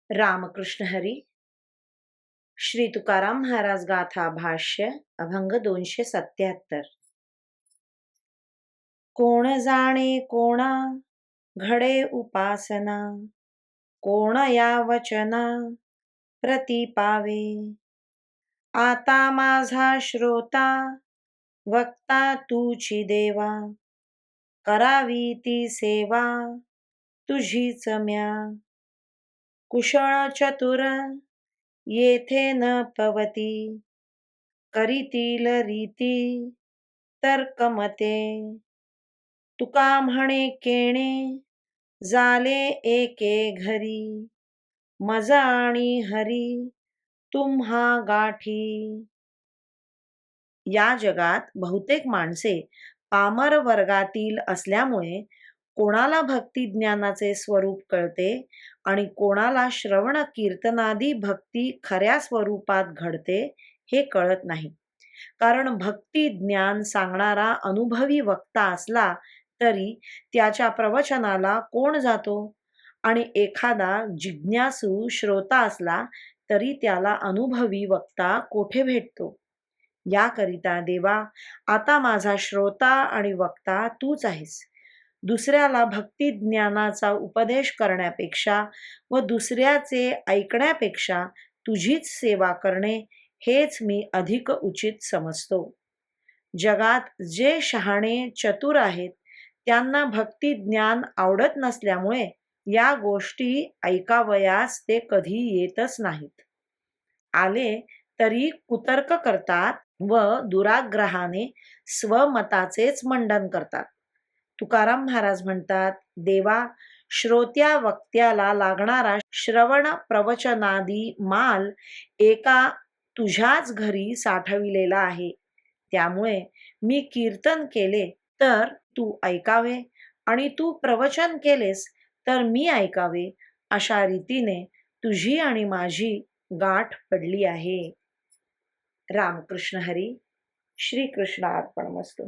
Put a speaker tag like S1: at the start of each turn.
S1: रामकृष्ण हरी. श्री तुकाराम महाराज गाथा भाष्य अभंग 277. कोण जाणे कोणा घडे उपासना, कोण या वचना प्रतिपावे. आता माझा श्रोता वक्ता तूची देवा, करावी ती सेवा तुझीच म्या. कुशळ चतुर येथे न पवती, करीतील रीती तर्कमते. तुका म्हणे केणे झाले एके घरी, मज आणि हरी तुम्हा गाठी. या जगात बहुतेक माणसे पामर वर्गातील असल्यामुळे कोणाला भक्ती ज्ञानाचे स्वरूप कळते आणि कोणाला श्रवण कीर्तनादी भक्ती खऱ्या स्वरूपात घडते हे कळत नाही. कारण भक्ती ज्ञान सांगणारा अनुभवी वक्ता असला तरी त्याच्या प्रवचनाला कोण जातो, आणि एखादा जिज्ञासू श्रोता असला तरी त्याला अनुभवी वक्ता कोठे भेटतो. याकरिता देवा, आता माझा श्रोता आणि वक्ता तूच आहेस. दुसऱ्याला भक्ती ज्ञानाचा उपदेश करण्यापेक्षा व दुसऱ्याचे ऐकण्यापेक्षा तुझीच सेवा करणे हेच मी अधिक उचित समजतो. जगात जे शहाणे चतुर आहेत त्यांना भक्ती ज्ञान आवडत नसल्यामुळे या गोष्टी ऐकावयास ते कधी येतच नाहीत. आले तरी कुतर्क करतात व दुराग्रहाने स्वमताचेच मंडन करतात. तुकाराम महाराज म्हणतात, देवा, श्रोत्या वक्त्याला लागणारा श्रवण प्रवचनादी माल एका तुझ्याच घरी साठविलेला आहे. त्यामुळे मी कीर्तन केले तर तू ऐकावे आणि तू प्रवचन केलेस तर मी ऐकावे, अशा रीतीने तुझी आणि माझी गाठ पडली आहे. रामकृष्ण हरी. श्री कृष्ण अर्पणमस्तु.